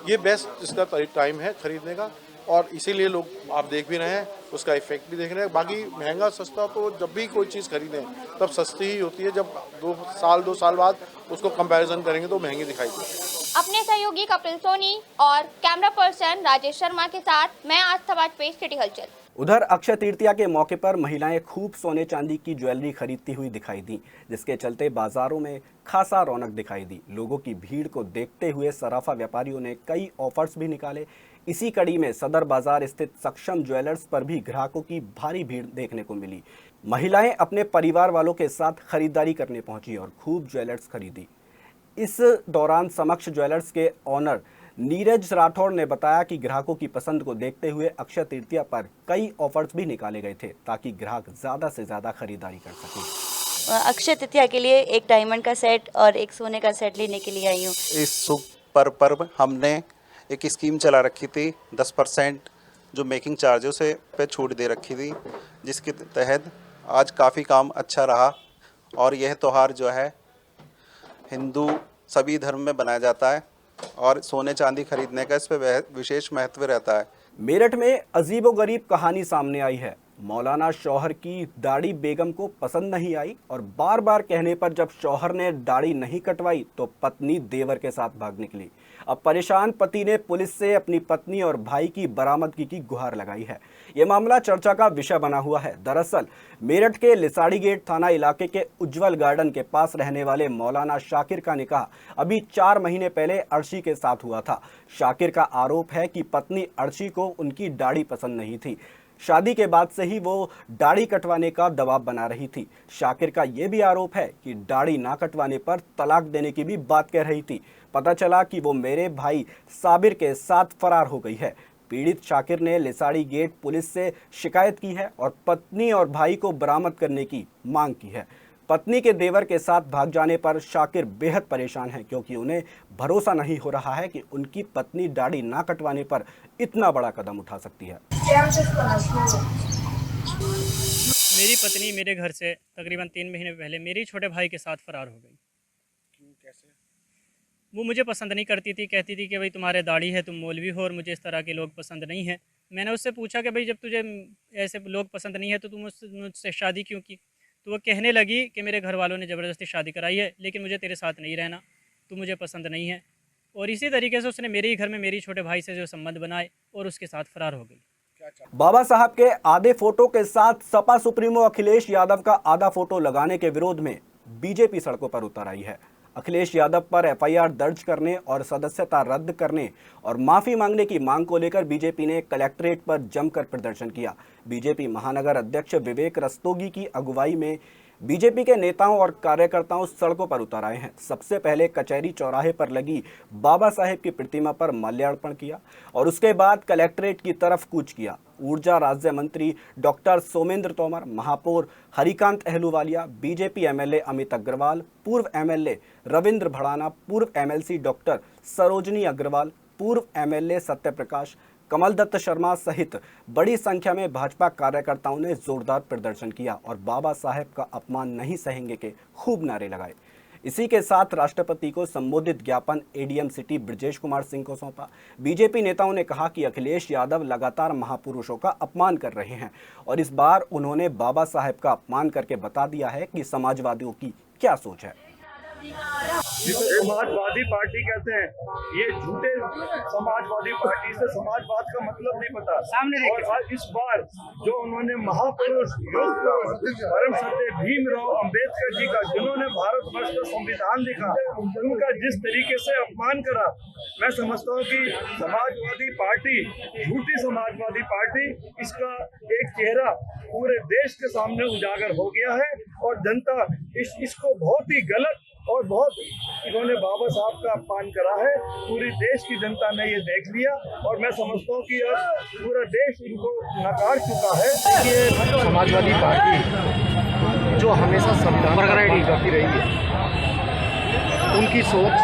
Speaker 7: ये बेस्ट इसका टाइम है खरीदने का और इसीलिए लोग आप देख भी रहे हैं उसका इफेक्ट भी देख रहे हैं। बाकी महंगा सस्ता तो जब भी कोई चीज़ खरीदें तब सस्ती ही होती है, जब 2 साल बाद उसको कंपैरिजन करेंगे तो महंगी दिखाई देगी।
Speaker 3: अपने सहयोगी कपिल सोनी और कैमरा पर्सन राजेश शर्मा के साथ मैं आस्था वाजपेयी, सिटी हलचल।
Speaker 1: उधर अक्षय तृतीया के मौके पर महिलाएं खूब सोने चांदी की ज्वेलरी खरीदती हुई दिखाई दी, जिसके चलते बाजारों में खासा रौनक दिखाई दी। लोगों की भीड़ को देखते हुए सराफा व्यापारियों ने कई ऑफर्स भी निकाले। इसी कड़ी में सदर बाजार स्थित सक्षम ज्वेलर्स पर भी ग्राहकों की भारी भीड़ देखने को मिली। महिलाएं अपने परिवार वालों के साथ खरीदारी करने पहुंची और खूब ज्वेलर्स खरीदी। इस दौरान समक्ष ज्वेलर्स के ऑनर नीरज राठौड़ ने बताया कि ग्राहकों की पसंद को देखते हुए अक्षय तृतीया पर कई ऑफर्स भी निकाले गए थे ताकि ग्राहक ज़्यादा से ज़्यादा खरीदारी कर सकें।
Speaker 8: अक्षय तृतीया के लिए एक डायमंड का सेट और एक सोने का सेट लेने के लिए आई हूँ।
Speaker 9: इस शुभ पर्व हमने एक स्कीम चला रखी थी, 10% जो मेकिंग चार्जों से पे छूट दे रखी थी, जिसके तहत आज काफ़ी काम अच्छा रहा। और यह त्यौहार जो है हिंदू सभी धर्म में बनाया जाता है और सोने चांदी खरीदने का इस पर विशेष महत्व रहता है।
Speaker 1: मेरठ में अजीबोगरीब कहानी सामने आई है। मौलाना शौहर की दाढ़ी बेगम को पसंद नहीं आई और बार बार कहने पर जब शौहर ने दाढ़ी नहीं कटवाई तो पत्नी देवर के साथ भाग निकली। अब परेशान पति ने पुलिस से अपनी पत्नी और भाई की बरामदगी की गुहार लगाई है। ये मामला चर्चा का विषय बना हुआ है। दरअसल मेरठ के लिसाड़ी गेट थाना इलाके के उज्जवल गार्डन के पास रहने वाले मौलाना शाकिर का निकाह अभी 4 महीने पहले अर्शी के साथ हुआ था। शाकिर का आरोप है कि पत्नी अर्शी को उनकी दाढ़ी पसंद नहीं थी। शादी के बाद से ही वो दाढ़ी कटवाने का दबाव बना रही थी। शाकिर का ये भी आरोप है कि दाढ़ी ना कटवाने पर तलाक देने की भी बात कह रही थी। पता चला कि वो मेरे भाई साबिर के साथ फरार हो गई है। पीड़ित शाकिर ने लिसाड़ी गेट पुलिस से शिकायत की है और पत्नी और भाई को बरामद करने की मांग की है। पत्नी के देवर के साथ भाग जाने पर शाकिर बेहद परेशान है, क्योंकि उन्हें भरोसा नहीं हो रहा है कि उनकी पत्नी दाढ़ी ना कटवाने पर इतना बड़ा कदम उठा सकती है।
Speaker 10: मेरी पत्नी मेरे घर से तकरीबन 3 महीने पहले मेरे छोटे भाई के साथ फरार हो गई।
Speaker 9: कैसे?
Speaker 10: वो मुझे पसंद नहीं करती थी, कहती थी कि भाई तुम्हारे दाढ़ी है, तुम मौलवी हो और मुझे इस तरह के लोग पसंद नहीं है। मैंने उससे पूछा कि भाई जब तुझे ऐसे लोग पसंद नहीं है तो तुम मुझसे शादी क्यों की? तो वो कहने लगी कि मेरे घर वालों ने ज़बरदस्ती शादी कराई है, लेकिन मुझे तेरे साथ नहीं रहना, तू मुझे पसंद नहीं है। और इसी तरीके से उसने मेरे ही घर में मेरी छोटे भाई से जो संबंध बनाए और उसके साथ फरार हो गई।
Speaker 1: बाबा साहब के आधे फोटो के साथ सपा सुप्रीमो अखिलेश यादव का आधा फोटो लगाने के विरोध में बीजेपी सड़कों पर उतर आई है। अखिलेश यादव पर एफआईआर दर्ज करने और सदस्यता रद्द करने और माफी मांगने की मांग को लेकर बीजेपी ने कलेक्ट्रेट पर जमकर प्रदर्शन किया। बीजेपी महानगर अध्यक्ष विवेक रस्तोगी की अगुवाई में बीजेपी के नेताओं और कार्यकर्ताओं सड़कों पर उतर आए हैं। सबसे पहले कचहरी चौराहे पर लगी बाबा साहेब की प्रतिमा पर माल्यार्पण किया और उसके बाद कलेक्ट्रेट की तरफ कूच किया। ऊर्जा राज्य मंत्री डॉक्टर सोमेंद्र तोमर, महापौर हरिकांत अहलूवालिया, बीजेपी एमएलए अमित अग्रवाल, पूर्व एमएलए रविंद्र भड़ाना, पूर्व एमएलसी डॉक्टर सरोजनी अग्रवाल, पूर्व एमएलए सत्यप्रकाश, कमल दत्त शर्मा सहित बड़ी संख्या में भाजपा कार्यकर्ताओं ने जोरदार प्रदर्शन किया और बाबा साहेब का अपमान नहीं सहेंगे के खूब नारे लगाए। इसी के साथ राष्ट्रपति को संबोधित ज्ञापन एडीएम सिटी ब्रजेश कुमार सिंह को सौंपा। बीजेपी नेताओं ने कहा कि अखिलेश यादव लगातार महापुरुषों का अपमान कर रहे हैं और इस बार उन्होंने बाबा साहेब का अपमान करके बता दिया है कि समाजवादियों की क्या सोच है।
Speaker 11: जिसे समाजवादी पार्टी कहते हैं, ये झूठे समाजवादी पार्टी से समाजवाद का मतलब नहीं पता। सामने और इस बार जो उन्होंने महापुरुष परम सत्य भीमराव अंबेडकर जी का, जिन्होंने भारत वर्ष का संविधान लिखा, उनका जिस तरीके से अपमान करा, मैं समझता हूँ कि समाजवादी पार्टी, झूठी समाजवादी पार्टी, इसका एक चेहरा पूरे देश के सामने उजागर हो गया है और जनता इसको बहुत ही गलत और बहुत इन्होंने बाबा साहब का अपमान करा है। पूरी देश की जनता ने ये देख लिया और मैं समझता हूँ कि अब पूरा देश इनको नकार चुका है।
Speaker 7: ये समाजवादी पार्टी जो हमेशा संविधान का अपमान करती रही है, उनकी सोच,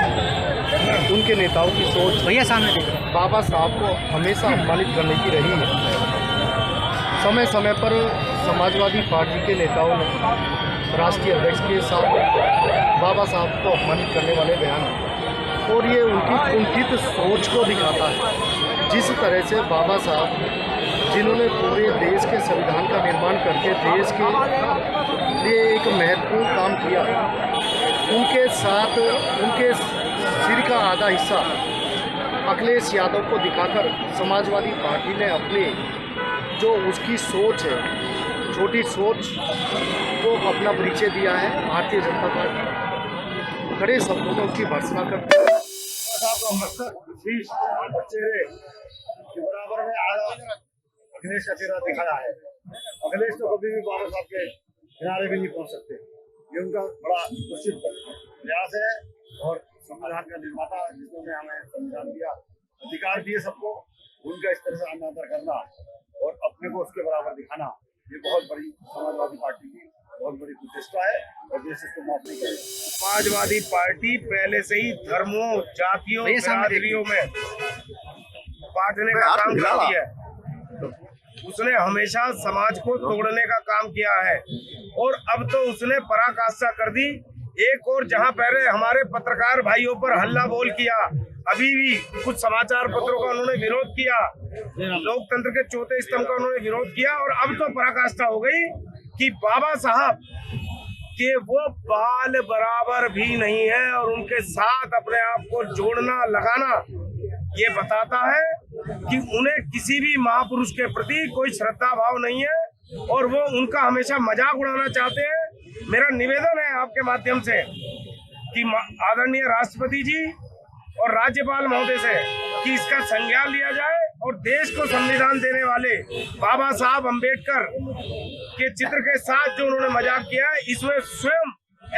Speaker 7: उनके नेताओं की सोच भैया सामने बाबा साहब को हमेशा अपमानित करने की रही है। समय समय पर समाजवादी पार्टी के नेताओं ने राष्ट्रीय अध्यक्ष के साथ बाबा साहब को अपमानित करने वाले बयान और ये उनकी कुंठित सोच को दिखाता है। जिस तरह से बाबा साहब
Speaker 12: जिन्होंने पूरे देश के संविधान का निर्माण करके देश के लिए एक महत्वपूर्ण काम किया, उनके साथ उनके सिर का आधा हिस्सा अखिलेश यादव को दिखाकर समाजवादी पार्टी ने अपनी जो उसकी सोच है, छोटी सोच को अपना परिचय दिया है। भारतीय जनता पार्टी कड़े शब्दों में उसकी भर्त्सना करती है।
Speaker 11: चेहरे के बराबर में आधा अखिलेश का चेहरा दिखाया है। अखिलेश तो कभी भी बाबा साहब के किनारे भी नहीं पहुंच सकते। ये उनका बड़ा निश्चित प्रयास है और संविधान का निर्माता जिन्होंने हमें संविधान दिया, अधिकार दिए सबको, उनका इस तरह से अनादर करना और अपने को उसके बराबर दिखाना, ये बहुत बड़ी समाजवादी पार्टी की बहुत बड़ी प्रतिष्ठा है और देश इसको माफ नहीं करेगा।
Speaker 13: समाजवादी पार्टी पहले से ही धर्मों, जातियों, बिरादरियों में बांटने का काम करती है। उसने हमेशा समाज को तोड़ने का काम किया है और अब तो उसने पराकाष्ठा कर दी। एक और जहां पहले हमारे पत्रकार भाइयों पर हल्ला बोल किया, अभी भी कुछ समाचार पत्रों का उन्होंने विरोध किया, लोकतंत्र के चौथे स्तंभ का उन्होंने विरोध किया और अब तो पराकाष्ठा हो गई कि बाबा साहब के वो बाल बराबर भी नहीं है और उनके साथ अपने आप को जोड़ना लगाना ये बताता है कि उन्हें किसी भी महापुरुष के प्रति कोई श्रद्धा भाव नहीं है और वो उनका हमेशा मजाक उड़ाना चाहते हैं। मेरा निवेदन है आपके माध्यम से कि आदरणीय राष्ट्रपति जी और राज्यपाल महोदय से कि इसका संज्ञान लिया जाए और देश को संविधान देने वाले बाबा साहब अंबेडकर के चित्र के साथ जो उन्होंने मजाक किया है, इसमें स्वयं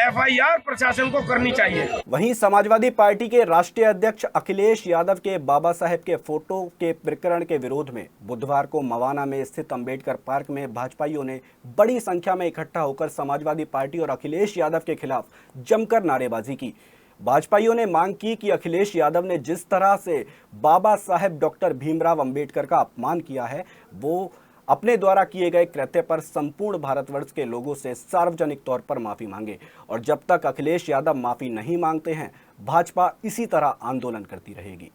Speaker 13: FIR प्रशासन को करनी चाहिए।
Speaker 1: वहीं समाजवादी पार्टी के राष्ट्रीय अध्यक्ष अखिलेश यादव के बाबा साहेब के फोटो के प्रकरण के विरोध में बुधवार को मवाना में स्थित अंबेडकर पार्क में भाजपाइयों ने बड़ी संख्या में इकट्ठा होकर समाजवादी पार्टी और अखिलेश यादव के खिलाफ जमकर नारेबाजी की। भाजपाइयों ने मांग की कि अखिलेश यादव ने जिस तरह से बाबा साहेब डॉक्टर भीमराव अंबेडकर का अपमान किया है, वो अपने द्वारा किए गए कृत्य पर संपूर्ण भारतवर्ष के लोगों से सार्वजनिक तौर पर माफी मांगे और जब तक अखिलेश यादव माफी नहीं मांगते हैं, भाजपा इसी तरह आंदोलन करती रहेगी।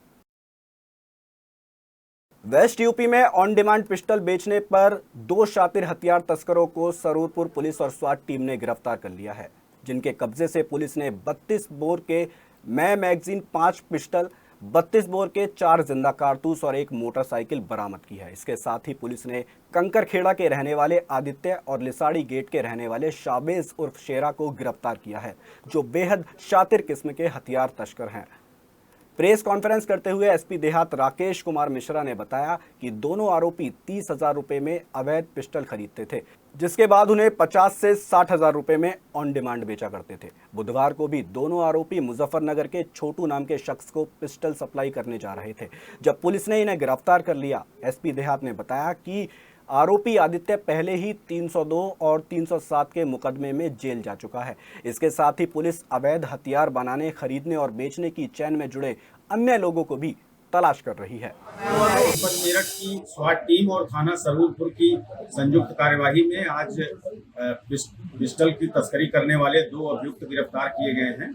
Speaker 1: वेस्ट यूपी में ऑन डिमांड पिस्टल बेचने पर 2 शातिर हथियार तस्करों को सरूरपुर पुलिस और स्वाट टीम ने गिरफ्तार कर लिया है, जिनके कब्जे से पुलिस ने 32 बोर के मैगजीन, 5 पिस्टल, 32 बोर के 4 जिंदा कारतूस और 1 मोटरसाइकिल बरामद की है। इसके साथ ही पुलिस ने कंकरखेड़ा के रहने वाले आदित्य और लिसाड़ी गेट के रहने वाले शाबेज उर्फ शेरा को गिरफ्तार किया है, जो बेहद शातिर किस्म के हथियार तस्कर हैं। प्रेस कॉन्फ्रेंस करते हुए एसपी देहात राकेश कुमार मिश्रा ने बताया कि दोनों आरोपी 30,000 रुपए में अवैध पिस्टल खरीदते थे, जिसके बाद उन्हें 50 से 60,000 रुपए में ऑन डिमांड बेचा करते थे। बुधवार को भी दोनों आरोपी मुजफ्फरनगर के छोटू नाम के शख्स को पिस्टल सप्लाई करने जा रहे थे। जब पुलिस ने इन्हें गिरफ्तार कर लिया, एसपी देहात ने बताया कि आरोपी आदित्य पहले ही 302 और 307 के मुकदमे में जेल जा चुका है। इसके साथ ही पुलिस अवैध हथियार बनाने, खरीदने और बेचने की चैन में जुड़े अन्य लोगों को भी तलाश कर रही है।
Speaker 14: मेरठ की स्वाट टीम और थाना सरूरपुर की संयुक्त कार्यवाही में आज पिस्टल की तस्करी करने वाले 2 अभियुक्त गिरफ्तार किए गए हैं,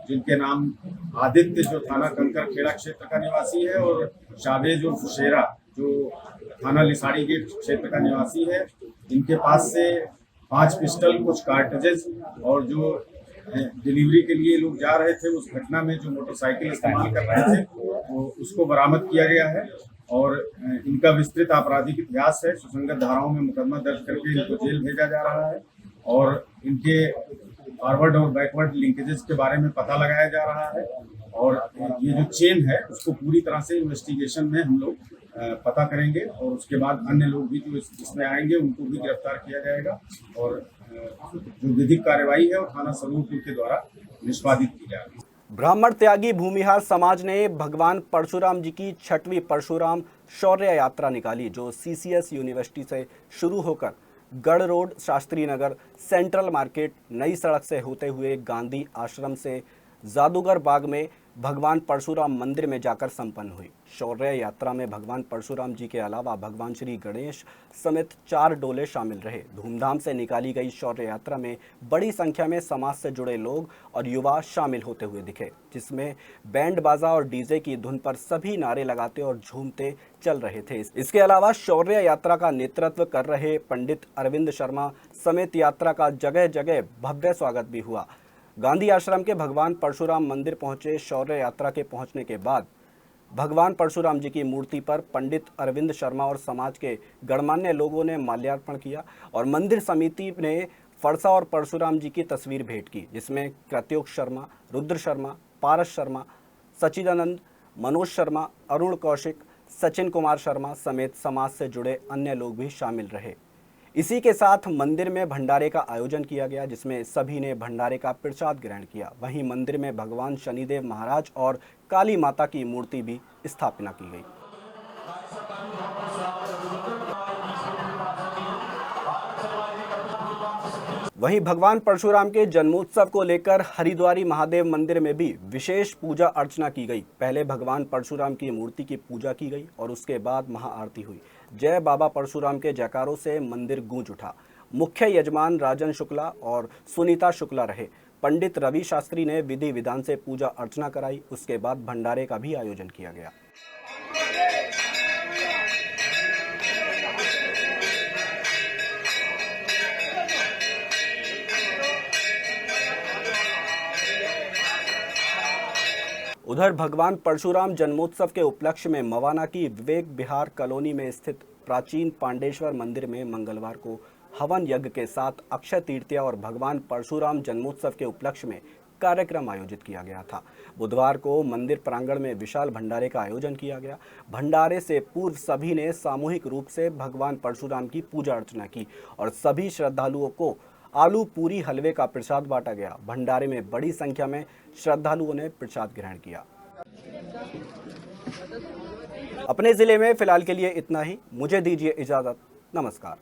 Speaker 14: जिनके नाम आदित्य जो थाना कंकरखेड़ा क्षेत्र का निवासी है और शाबेज उर्फ शेरा जो थाना लिसाड़ी गेट क्षेत्र का निवासी है। इनके पास से 5 पिस्टल, कुछ कार्ट्रिजेज और जो डिलीवरी के लिए लोग जा रहे थे उस घटना में जो मोटरसाइकिल इस्तेमाल कर रहे थे वो उसको बरामद किया गया है और इनका विस्तृत आपराधिक इतिहास है। सुसंगत धाराओं में मुकदमा दर्ज करके इनको जेल भेजा जा रहा है और इनके फॉरवर्ड और बैकवर्ड लिंकेजेस के बारे में पता लगाया जा रहा है और ये जो चेन है उसको पूरी तरह से इन्वेस्टिगेशन में हम लोग पता करेंगे और उसके बाद अन्य लोग भी जो इसमें आएंगे उनको भी गिरफ्तार किया जाएगा और जो विधिक कार्रवाई है वो थाना सरूरपुर के द्वारा निष्पादित की जाएगी।
Speaker 1: ब्राह्मण त्यागी भूमिहार समाज ने भगवान परशुराम जी की 6वीं परशुराम शौर्य यात्रा निकाली, जो CCS यूनिवर्सिटी से शुरू होकर गढ़ road, Shastri Nagar, central market, नई सड़क से होते हुए गांधी आश्रम से जादूगर बाग में भगवान परशुराम मंदिर में जाकर संपन्न हुई। शौर्य यात्रा में भगवान परशुराम जी के अलावा भगवान श्री गणेश समेत 4 डोले शामिल रहे। धूमधाम से निकाली गई शौर्य यात्रा में बड़ी संख्या में समाज से जुड़े लोग और युवा शामिल होते हुए दिखे, जिसमें बैंड बाजा और डीजे की धुन पर सभी नारे लगाते और झूमते चल रहे थे। इसके अलावा शौर्य यात्रा का नेतृत्व कर रहे पंडित अरविंद शर्मा समेत यात्रा का जगह जगह भव्य स्वागत भी हुआ। गांधी आश्रम के भगवान परशुराम मंदिर पहुंचे शौर्य यात्रा के पहुंचने के बाद भगवान परशुराम जी की मूर्ति पर पंडित अरविंद शर्मा और समाज के गणमान्य लोगों ने माल्यार्पण किया और मंदिर समिति ने फरसा और परशुराम जी की तस्वीर भेंट की, जिसमें कृत्योग शर्मा, रुद्र शर्मा, पारस शर्मा, सचिदानंद, मनोज शर्मा, अरुण कौशिक, सचिन कुमार शर्मा समेत समाज से जुड़े अन्य लोग भी शामिल रहे। इसी के साथ मंदिर में भंडारे का आयोजन किया गया, जिसमें सभी ने भंडारे का प्रसाद ग्रहण किया। वहीं मंदिर में भगवान शनिदेव महाराज और काली माता की मूर्ति भी स्थापना की गई। वहीं भगवान परशुराम के जन्मोत्सव को लेकर हरिद्वारी महादेव मंदिर में भी विशेष पूजा अर्चना की गई। पहले भगवान परशुराम की मूर्ति की पूजा की गई और उसके बाद महाआरती हुई। जय बाबा परशुराम के जयकारों से मंदिर गूंज उठा। मुख्य यजमान राजन शुक्ला और सुनीता शुक्ला रहे। पंडित रवि शास्त्री ने विधि विधान से पूजा अर्चना कराई। उसके बाद भंडारे का भी आयोजन किया गया। उधर भगवान परशुराम जन्मोत्सव के उपलक्ष्य में मवाना की विवेक विहार कॉलोनी में स्थित प्राचीन पांडेश्वर मंदिर में मंगलवार को हवन यज्ञ के साथ अक्षय तृतीया और भगवान परशुराम जन्मोत्सव के उपलक्ष्य में कार्यक्रम आयोजित किया गया था। बुधवार को मंदिर प्रांगण में विशाल भंडारे का आयोजन किया गया। भंडारे से पूर्व सभी ने सामूहिक रूप से भगवान परशुराम की पूजा अर्चना की और सभी श्रद्धालुओं को आलू पूरी हलवे का प्रसाद बांटा गया। भंडारे में बड़ी संख्या में श्रद्धालुओं ने प्रसाद ग्रहण किया। अपने जिले में फिलहाल के लिए इतना ही। मुझे दीजिए इजाजत। नमस्कार।